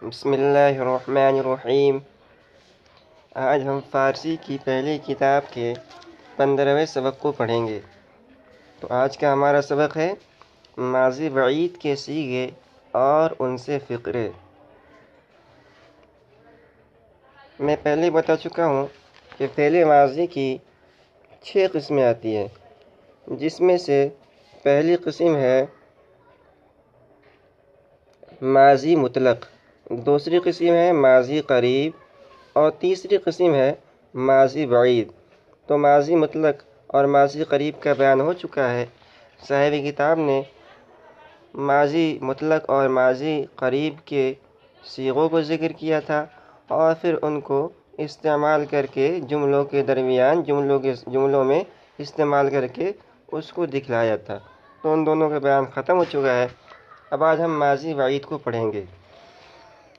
بسم اللہ الرحمن الرحیم۔ آج ہم فارسی کی پہلی کتاب کے 15ویں سبق کو پڑھیں گے۔ تو آج کا ہمارا سبق ہے ماضی بعید کے صیغے اور ان سے فقرے۔ میں پہلے بتا چکا ہوں کہ فعل ماضی کی 6 قسمیں آتی ہیں، جس میں سے پہلی قسم ہے ماضی مطلق، دوسری قسم ہے ماضی قریب اور تیسری قسم ہے ماضی بعید۔ تو ماضی مطلق اور ماضی قریب کا بیان ہو چکا ہے۔ صاحب کتاب نے ماضی مطلق اور ماضی قریب کے صیغوں کو ذکر کیا تھا اور پھر ان کو استعمال کر کے جملوں کے درمیان جملوں میں استعمال کر کے اس کو دکھلایا تھا۔ تو ان دونوں کا بیان ختم ہو چکا ہے۔ اب آج ہم ماضی بعید کو پڑھیں گے۔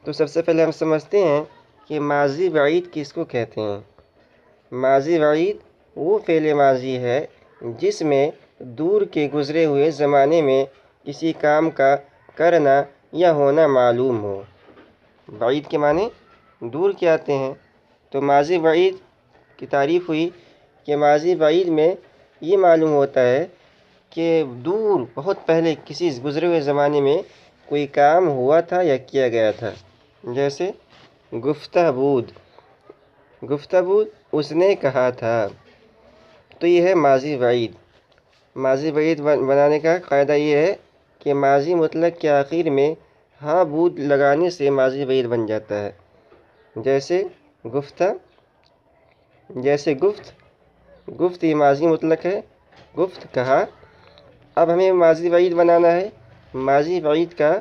تو سب سے پہلے ہم سمجھتے ہیں کہ ماضی بعید کس کو کہتے ہیں۔ ماضی بعید وہ فعل ماضی ہے جس میں دور کے گزرے ہوئے زمانے میں کسی کام کا کرنا یا ہونا معلوم ہو۔ بعید کے معنی دور کے آتے ہیں۔ تو ماضی بعید کی تعریف ہوئی کہ ماضی بعید میں یہ معلوم ہوتا ہے کہ دور بہت پہلے کسی گزرے ہوئے زمانے میں کوئی کام ہوا تھا یا کیا گیا تھا۔ جیسے گفتہ بود، گفتہ بود اس نے کہا تھا۔ تو یہ ہے ماضی بعید۔ ماضی بعید بنانے کا قاعدہ یہ ہے کہ ماضی مطلق کے آخر میں ہاں بود لگانے سے ماضی بعید بن جاتا ہے۔ جیسے گفتہ، جیسے گفت یہ ماضی مطلق ہے، گفت کہا۔ اب ہمیں ماضی بعید بنانا ہے۔ ماضی بعید کا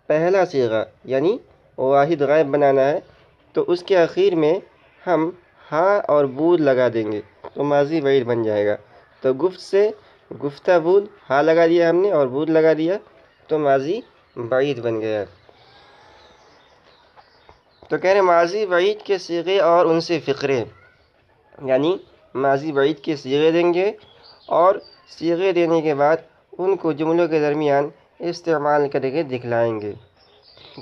پہلا صیغہ یعنی واحد غائب بنانا ہے، تو اس کے آخر میں ہم ہاں اور بود لگا دیں گے تو ماضی بعید بن جائے گا۔ تو گفت سے گفتہ بود ہاں لگا دیا ہم نے اور بود لگا دیا تو ماضی بعید بن گیا۔ تو کہہ رہے ماضی بعید کے صیغے اور ان سے فقرے، یعنی ماضی بعید کے صیغے دیں گے اور صیغے دینے کے بعد ان کو جملوں کے درمیان استعمال کر کے دکھلائیں گے۔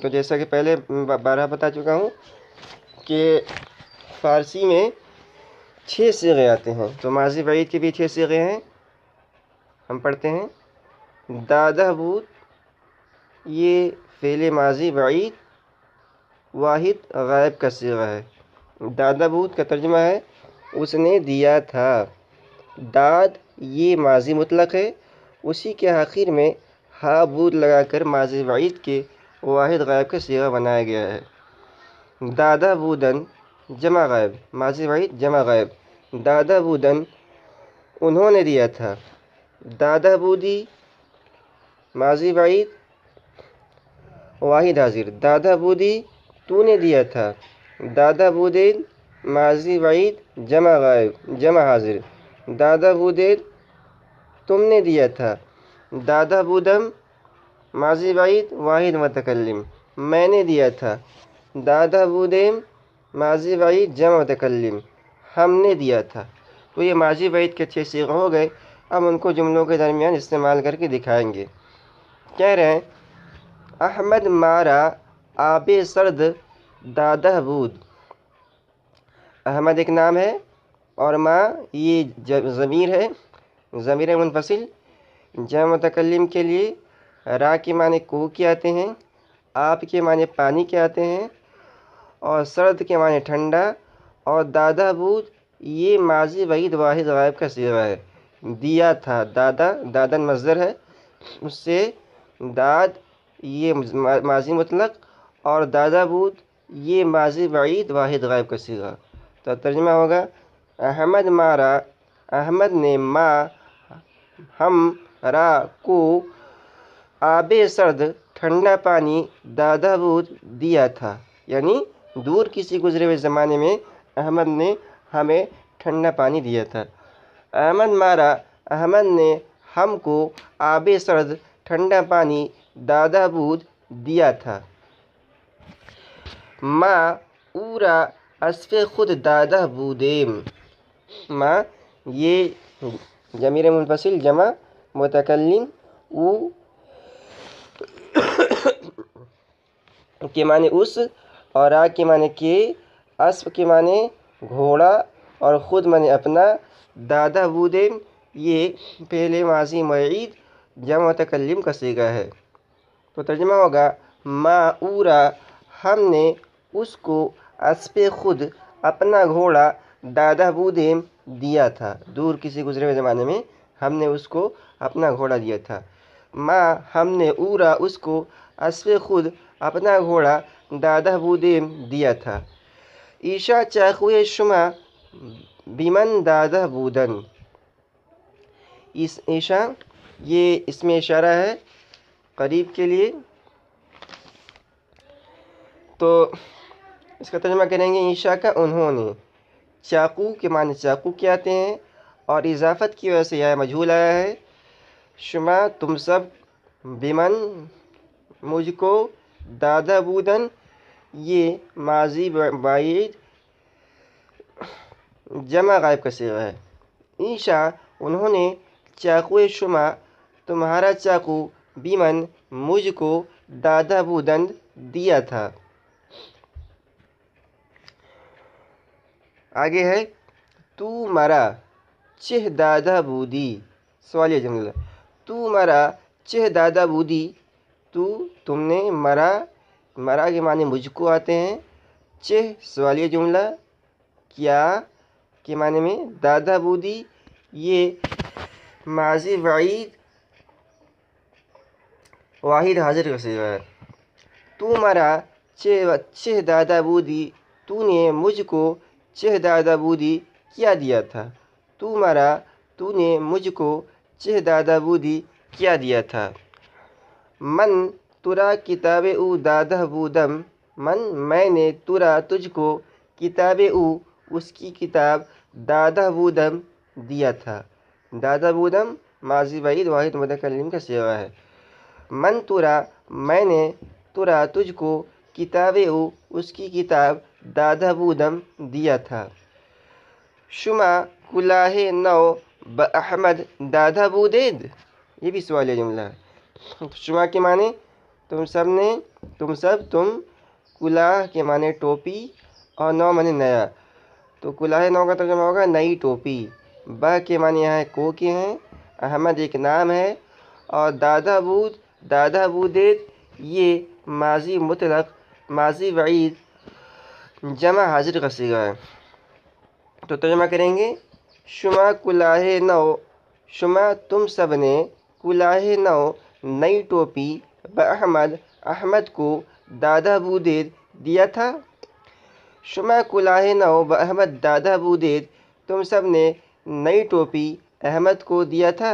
تو جیسا کہ پہلے بارہ بتا چکا ہوں کہ فارسی میں 6 صیغے آتے ہیں۔ تو ماضی بعید کے بھی 6 صیغے ہیں، ہم پڑھتے ہیں۔ دادہ بود یہ فعل ماضی بعید واحد غائب کا صیغہ ہے۔ دادہ بود کا ترجمہ ہے اس نے دیا تھا۔ داد یہ ماضی مطلق ہے، اسی کے آخر میں ہاں بود لگا کر ماضی بعید کے واحد غائب کا صیغہ بنایا گیا ہے۔ دادہ بودن جمع غائب، ماضی بعید جمع غائب۔ دادہ بودن انہوں نے دیا تھا۔ دادہ بودی ماضی بعید واحد حاضر، دادہ بودی تو نے دیا تھا۔ دادہ بودین ماضی بعید جمع غائب جمع حاضر، دادہ بودین تم نے دیا تھا۔ دادہ بودم ماضی بعید واحد متکلم، میں نے دیا تھا۔ دادہ بودیم ماضی بعید جمع متکلم، ہم نے دیا تھا۔ تو یہ ماضی بعید کے 6 صیغے ہو گئے۔ اب ان کو جملوں کے درمیان استعمال کر کے دکھائیں گے۔ کہہ رہے ہیں احمد مارا آب سرد دادہ بود۔ احمد ایک نام ہے اور ما یہ ضمیر ہے، ضمیر منفصل۔ جمع متکلم کے لیے را کے معنی کوہ کے آتے ہیں، آپ کے معنی پانی کے آتے ہیں اور سرد کے معنی ٹھنڈا، اور دادہ بود یہ ماضی بعید واحد غائب کا صیغہ ہے۔ دیا تھا، دادا دادن مصدر ہے، اس سے داد یہ ماضی مطلق اور دادہ بود یہ ماضی بعید واحد غائب کا صیغہ۔ تو ترجمہ ہوگا احمد مارا، احمد نے ما ہم را کو آب سرد ٹھنڈا پانی دادہ بود دیا تھا، یعنی دور کسی گزرے ہوئے زمانے میں احمد نے ہمیں ٹھنڈا پانی دیا تھا۔ احمد مارا احمد نے ہم کو آب سرد ٹھنڈا پانی دادہ بود دیا تھا۔ ما اورا اسف خود دادہ بودیم، ما یہ ضمیر منفصل جمع متکلم او کے معنی اس، اور آ کے معنی کے، اسب کے معنی گھوڑا، اور خود معنی اپنا، دادا بودیم یہ فعل ماضی بعید جمع متکلم کا صیغہ ہے۔ تو ترجمہ ہوگا ما اورا، ہم نے اس کو، اسب خود اپنا گھوڑا، دادا بودیم دیا تھا، دور کسی گزرے ہوئے زمانے میں ہم نے اس کو اپنا گھوڑا دیا تھا۔ ما ہم نے اورا اس کو، اسب خود اپنا گھوڑا، دادا بودیم دیا تھا۔ ایشا چاقوئے شما بیمن دادا بودن، ایشا یہ اسم اشارہ ہے قریب کے لیے، تو اس کا ترجمہ کریں گے ایشا کا انہوں نے، چاقو کے معنی چاقو کے آتے ہیں، اور اضافت کی وجہ سے یہ مجہول آیا ہے۔ شما تم سب، بیمن مجھ کو، دادا بودن یہ ماضی بعید جمع غائب کا صیغہ ہے۔ ایشا انہوں نے، چاقوئے شما تمہارا چاقو، بیمن مجھ کو، دادا بودن دیا تھا۔ آگے ہے تو مرا چہ دادا بودی، سوالیہ جملہ، تو مرا چہ دادا بودی، تو تم نے، مرا مرا کے معنی مجھ کو آتے ہیں، چہ سوالیہ جملہ، کیا کے معنی میں، دادا بودی یہ ماضی بعید واحد حاضر کا صیغہ ہے۔ تو مرا چہ دادا بودی، تو نے مجھ کو، چہ دادا بودی کیا دیا تھا، تو مرا تو نے مجھ کو، چہ دادا بودی کیا دیا تھا۔ من ترا کتاب او دادا بودم، من میں نے، ترا تجھ کو، کتاب او اس کی کتاب، دادا بودم دیا تھا۔ دادا بودم ماضی بعید واحد متکلم کا صیغہ ہے۔ من ترا میں نے، ترا تجھ کو، کتاب او اس کی کتاب، دادا بودم دیا تھا۔ شما کلاه نو بأحمد دادا بودید، یہ بھی سوالیہ جملہ ہے۔ شما کے معنی تم سب نے، تم سب، تم، کلاه کے معنی ٹوپی، اور نو معنی نیا، تو کلاه نو کا ترجمہ ہوگا نئی ٹوپی۔ با کے معنی یہاں کو کے ہیں، احمد ایک نام ہے، اور دادا بود، دادا بودید یہ ماضی مطلق ماضی بعید جمع حاضر کا صیغہ ہے۔ تو ترجمہ کریں گے شما کلاه نو، شما تم سب نے، کلاه نو نئی ٹوپی، بأحمد احمد کو، دادا بودید دیا تھا۔ شما کلاه نو بأحمد دادا بودید، تم سب نے نئی ٹوپی احمد کو دیا تھا۔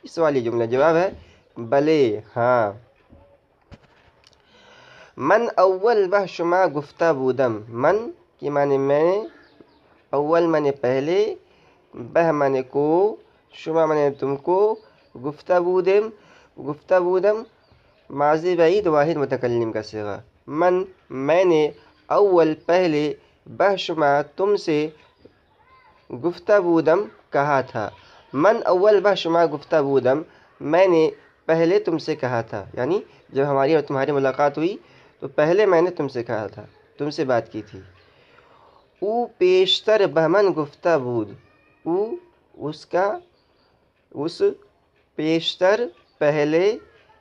اس والی جملہ جواب ہے بلے، ہاں۔ من اول بہ شما گفتہ بودم، من کی معنی میں، اول معنی پہلے، بہ معنی کو، شما معنی تم کو، گفتہ بودم، گفتہ بودم ماضی بعید واحد متکلم کا صیغہ۔ من میں نے، اول پہلے، بہ شما تم سے، گفتہ بودم کہا تھا۔ من اول بہ شما گفتہ بودم، میں نے پہلے تم سے کہا تھا، یعنی جب ہماری اور تمہاری ملاقات ہوئی تو پہلے میں نے تم سے کہا تھا، تم سے بات کی تھی۔ او پیشتر بہمن گفتہ بود، او اس کا، اس، پیشتر پہلے،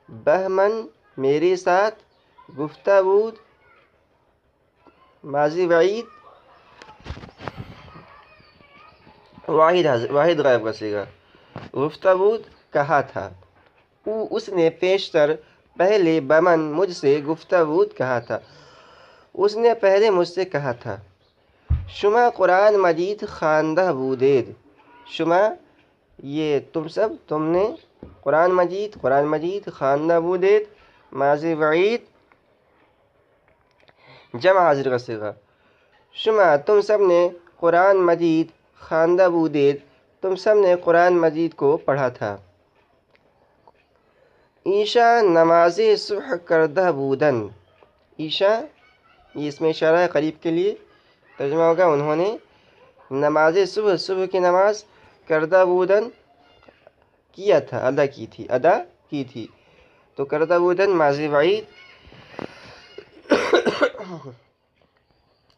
بہمن میرے ساتھ، گفتہ بود ماضی بعید واحد غائب کا صیغہ، گفتہ بود کہا تھا۔ او اس نے، پیشتر پہلے، بمن مجھ سے، گفتہ بود کہا تھا، اس نے پہلے مجھ سے کہا تھا۔ شما قرآن مجید خواندہ بودید، شما یہ تم سب، تم نے، قرآن مجید خواندہ بودید ماضی بعید جمع حاضر کا صیغہ۔ شما تم سب نے قرآن مجید خواندہ بودید، تم سب نے قرآن مجید کو پڑھا تھا۔ ایشا نماز صبح کردہ بودن، ایشا یہ اس میں اشارہ ہے قریب کے لیے، ترجمہ ہوگا انہوں نے نماز صبح، صبح کی نماز، کردہ بودن کیا تھا، ادا کی تھی، تو کردہ بودن ماضی بعید